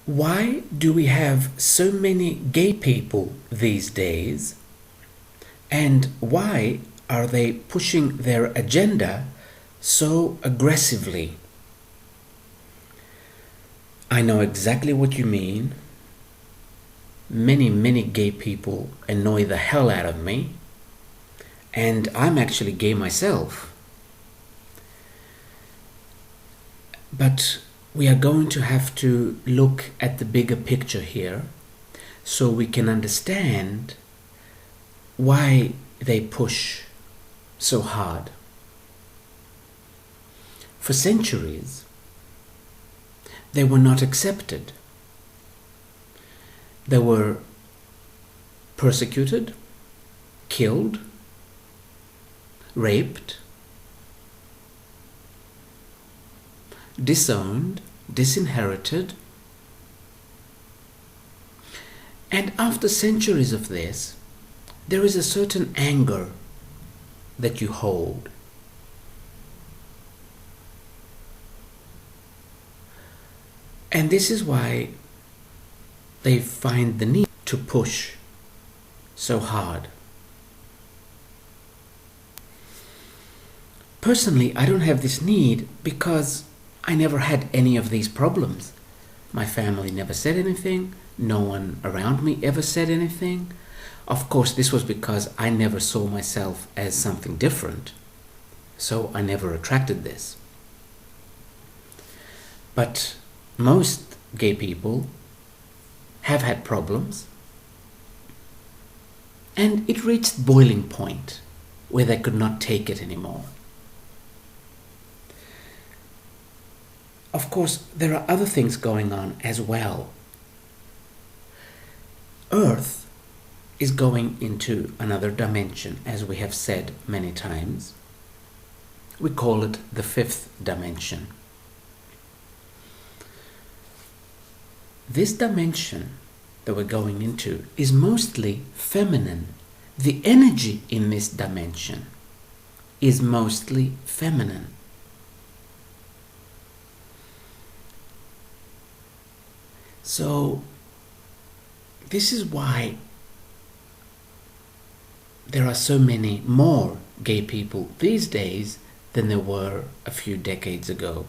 Why do we have so many gay people these days? And why are they pushing their agenda so aggressively? I know exactly what you mean. Many gay people annoy the hell out of me. And I'm actually gay myself. But we are going to have to look at the bigger picture here so we can understand why they push so hard. For centuries, they were not accepted. They were persecuted, killed, raped, disowned, disinherited. And after centuries of this, there is a certain anger that you hold. And this is why they find the need to push so hard. Personally, I don't have this need because I never had any of these problems. My family never said anything. No one around me ever said anything. Of course, this was because I never saw myself as something different. So I never attracted this. But most gay people have had problems. And it reached boiling point where they could not take it anymore. Of course, there are other things going on as well. Earth is going into another dimension, as we have said many times. We call it the fifth dimension. This dimension that we're going into is mostly feminine. The energy in this dimension is mostly feminine. So, this is why there are so many more gay people these days than there were a few decades ago.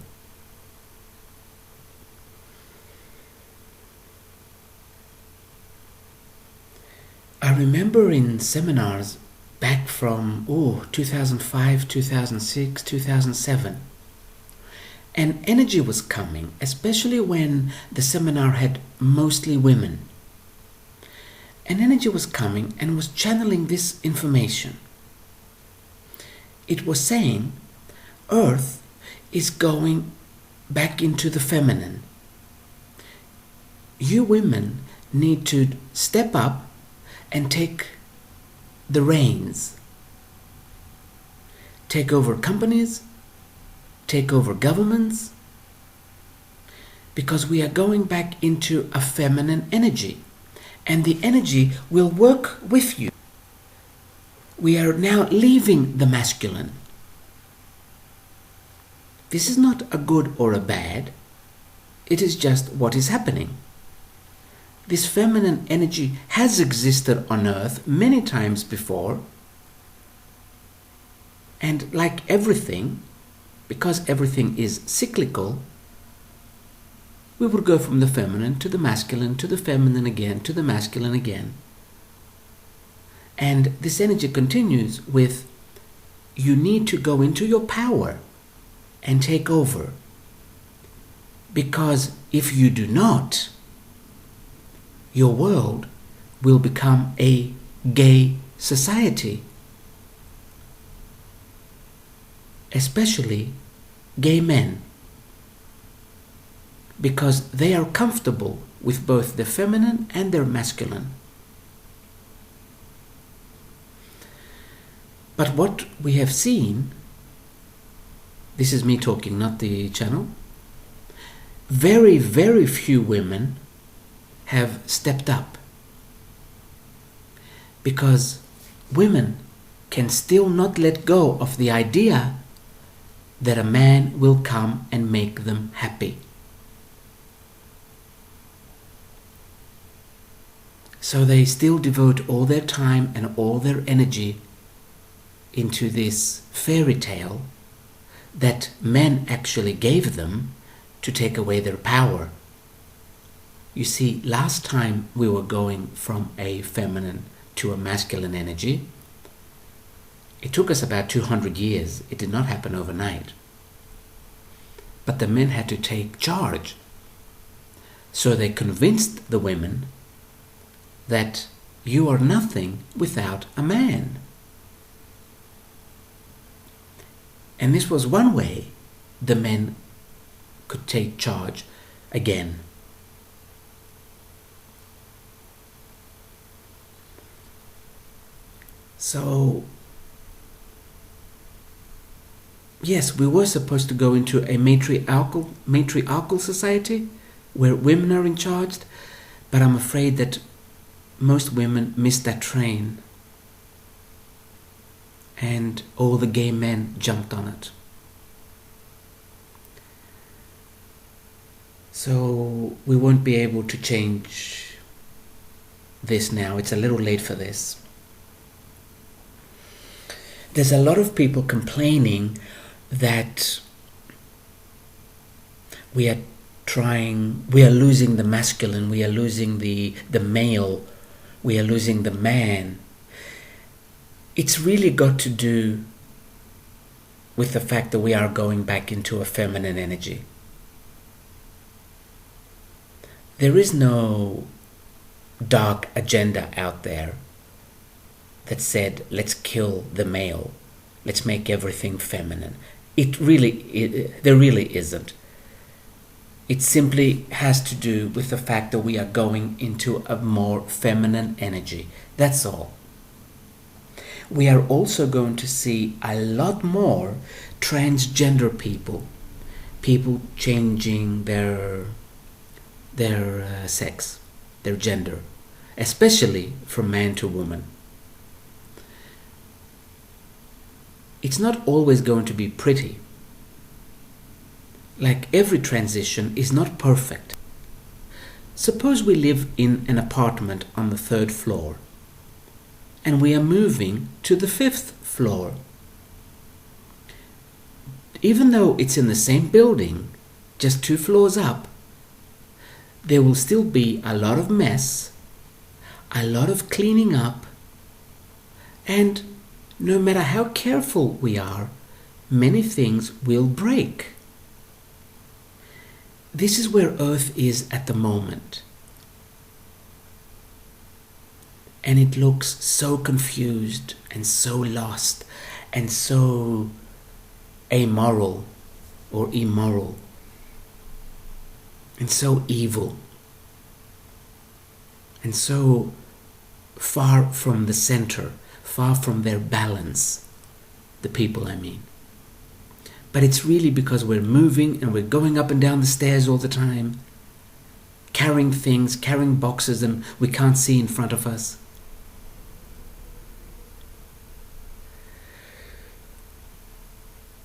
I remember in seminars back from 2005, 2006, 2007, and energy was coming, especially when the seminar had mostly women. And energy was coming and was channeling this information. It was saying, Earth is going back into the feminine. You women need to step up and take the reins. Take over companies, take over governments, because we are going back into a feminine energy. And the energy will work with you. We are now leaving the masculine. This is not a good or a bad. It is just what is happening. This feminine energy has existed on Earth many times before. And like everything, because everything is cyclical, we would go from the feminine to the masculine, to the feminine again, to the masculine again. And this energy continues with, you need to go into your power and take over. Because if you do not, your world will become a gay society. Especially gay men. Because they are comfortable with both the feminine and their masculine. But what we have seen, this is me talking, not the channel, very few women have stepped up. Because women can still not let go of the idea that a man will come and make them happy. So they still devote all their time and all their energy into this fairy tale that men actually gave them to take away their power. You see, last time we were going from a feminine to a masculine energy, it took us about 200 years. It did not happen overnight. But the men had to take charge. So they convinced the women that you are nothing without a man. And this was one way the men could take charge again. So, yes, we were supposed to go into a matriarchal society where women are in charge, but I'm afraid that most women missed that train, and all the gay men jumped on it. So we won't be able to change this now. It's a little late for this. There's a lot of people complaining that we are losing the masculine, we are losing the male, we are losing the man. It's really got to do with the fact that we are going back into a feminine energy. There is no dark agenda out there that said, let's kill the male, let's make everything feminine. There really isn't. It simply has to do with the fact that we are going into a more feminine energy. That's all. We are also going to see a lot more transgender people changing their sex, their gender, especially from man to woman. It's not always going to be pretty. Like every transition is not perfect. Suppose we live in an apartment on the 3rd floor and we are moving to the 5th floor. Even though it's in the same building, just 2 floors up, there will still be a lot of mess, a lot of cleaning up, and no matter how careful we are, many things will break. This is where Earth is at the moment. And it looks so confused and so lost and so amoral or immoral and so evil and so far from the center, far from their balance, the people I mean. But it's really because we're moving and we're going up and down the stairs all the time, carrying things, carrying boxes and we can't see in front of us.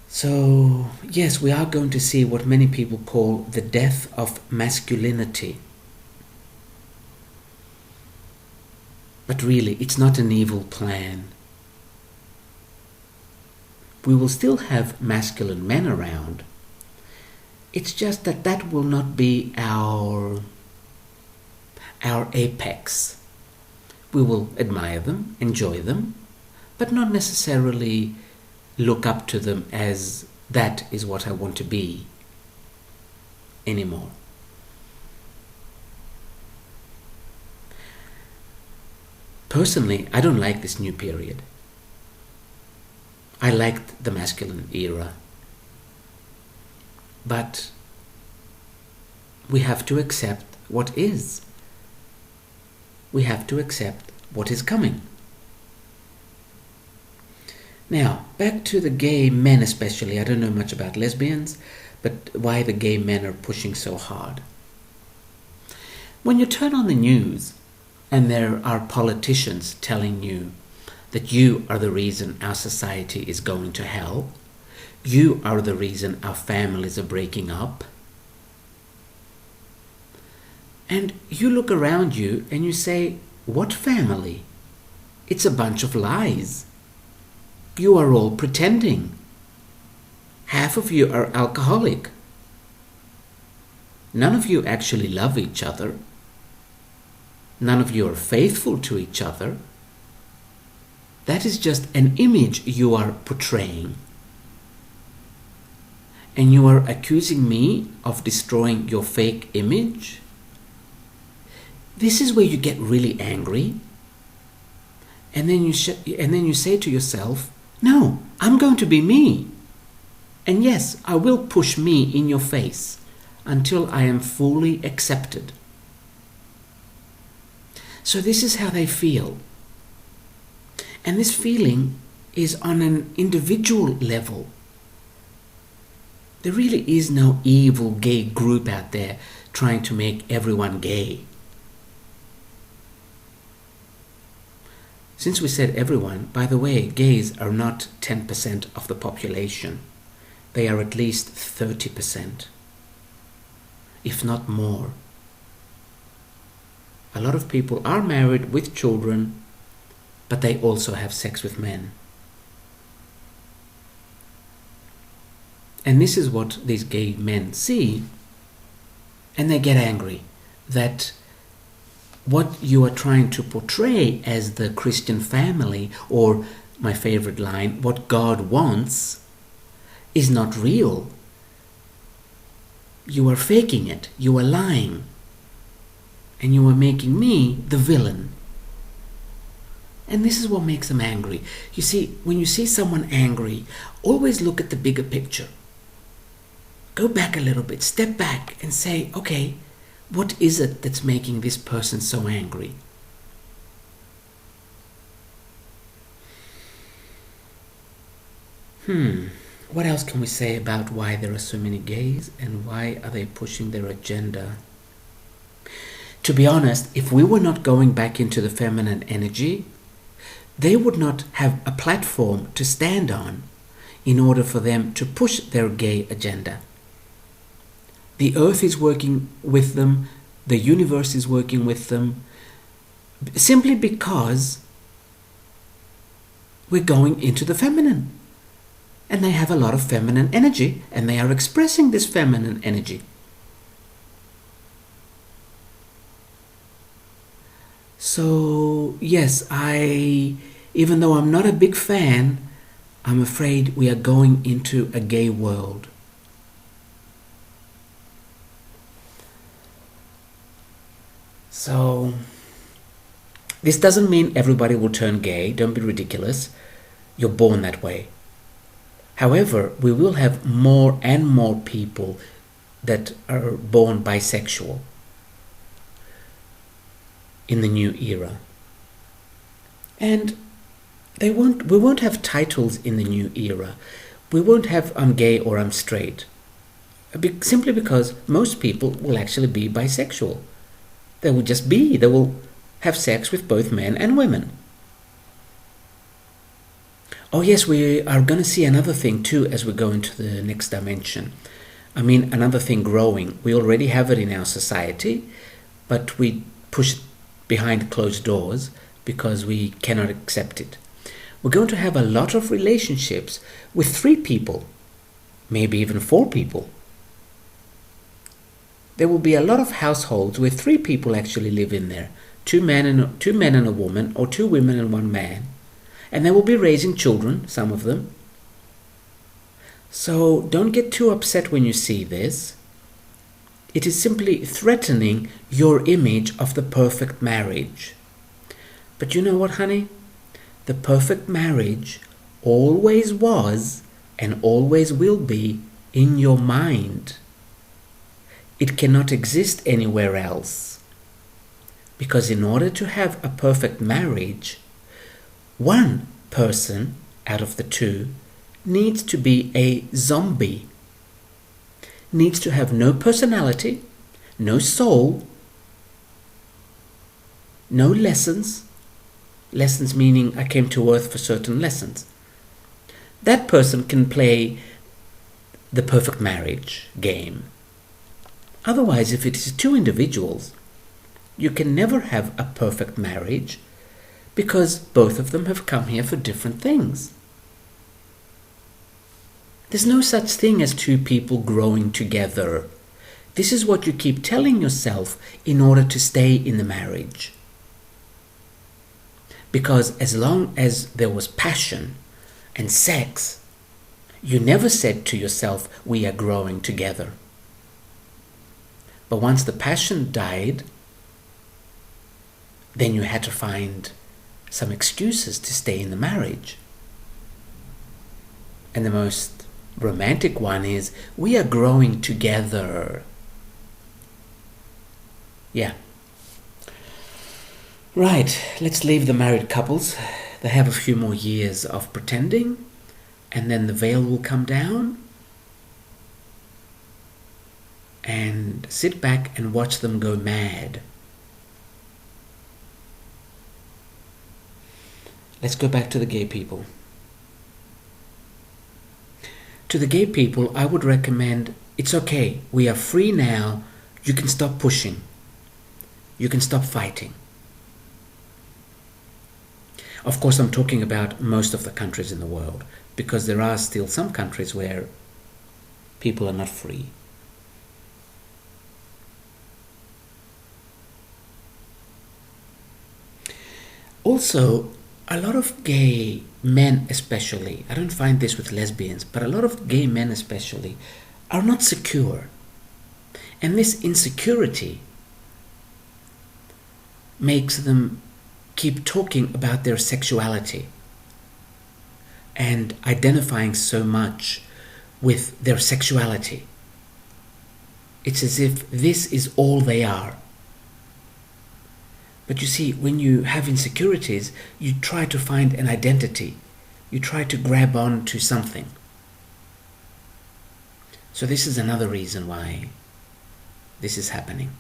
So, yes, we are going to see what many people call the death of masculinity. But really, it's not an evil plan. We will still have masculine men around. It's just that will not be our apex. We will admire them, enjoy them, but not necessarily look up to them as that is what I want to be anymore. Personally, I don't like this new period. I liked the masculine era. But we have to accept what is. We have to accept what is coming. Now, back to the gay men especially. I don't know much about lesbians, but why the gay men are pushing so hard. When you turn on the news and there are politicians telling you that you are the reason our society is going to hell, you are the reason our families are breaking up, and you look around you and you say, What family? It's a bunch of lies. You are all pretending. Half of you are alcoholic. None of you actually love each other. None of you are faithful to each other. That is just an image you are portraying. And you are accusing me of destroying your fake image? This is where you get really angry. And then you say to yourself, no, I'm going to be me. And yes, I will push me in your face until I am fully accepted. So this is how they feel. And this feeling is on an individual level. There really is no evil gay group out there trying to make everyone gay. Since we said everyone, by the way, gays are not 10% of the population. They are at least 30%, if not more. A lot of people are married with children, but they also have sex with men. And this is what these gay men see, and they get angry that what you are trying to portray as the Christian family, or my favorite line, what God wants, is not real. You are faking it. You are lying. And you are making me the villain. And this is what makes them angry. You see, when you see someone angry, always look at the bigger picture. Go back a little bit, step back and say, okay, what is it that's making this person so angry? What else can we say about why there are so many gays and why are they pushing their agenda? To be honest, if we were not going back into the feminine energy, they would not have a platform to stand on in order for them to push their gay agenda. The earth is working with them, the universe is working with them, simply because we're going into the feminine. And they have a lot of feminine energy, and they are expressing this feminine energy. So, yes, even though I'm not a big fan, I'm afraid we are going into a gay world. So, this doesn't mean everybody will turn gay. Don't be ridiculous. You're born that way. However, we will have more and more people that are born bisexual in the new era. And we won't have titles in the new era. We won't have I'm gay or I'm straight. Simply because most people will actually be bisexual. They will have sex with both men and women. Oh yes, we are going to see another thing too as we go into the next dimension. Another thing growing. We already have it in our society, but we push it behind closed doors because we cannot accept it. We're going to have a lot of relationships with 3 people, maybe even 4 people. There will be a lot of households where 3 people actually live in there. 2 men and a woman, or 2 women and 1 man. And they will be raising children, some of them. So don't get too upset when you see this. It is simply threatening your image of the perfect marriage. But you know what, honey? The perfect marriage always was and always will be in your mind. It cannot exist anywhere else. Because in order to have a perfect marriage, one person out of the 2 needs to be a zombie. Needs to have no personality, no soul, no lessons. Lessons meaning I came to earth for certain lessons. That person can play the perfect marriage game. Otherwise, if it is 2 individuals, You can never have a perfect marriage because both of them have come here for different things. There's no such thing as two people growing together. This is what you keep telling yourself in order to stay in the marriage. Because as long as there was passion and sex, you never said to yourself, we are growing together. But once the passion died, then you had to find some excuses to stay in the marriage. And the most romantic one is, we are growing together. Yeah. Right, let's leave the married couples. They have a few more years of pretending, and then the veil will come down, and sit back and watch them go mad. Let's go back to the gay people. To the gay people, I would recommend, it's okay, we are free now, you can stop pushing. You can stop fighting. Of course, I'm talking about most of the countries in the world, because there are still some countries where people are not free. Also, a lot of gay men especially, I don't find this with lesbians, but a lot of gay men especially are not secure. And this insecurity makes them keep talking about their sexuality and identifying so much with their sexuality. It's as if this is all they are. But you see, when you have insecurities, you try to find an identity. You try to grab on to something. So this is another reason why this is happening.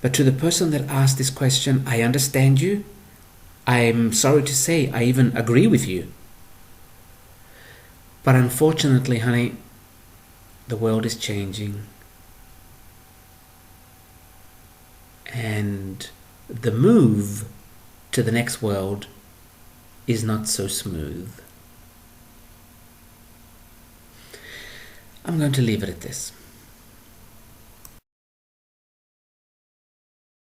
But to the person that asked this question, I understand you. I'm sorry to say, I even agree with you. But unfortunately, honey, the world is changing. And the move to the next world is not so smooth. I'm going to leave it at this.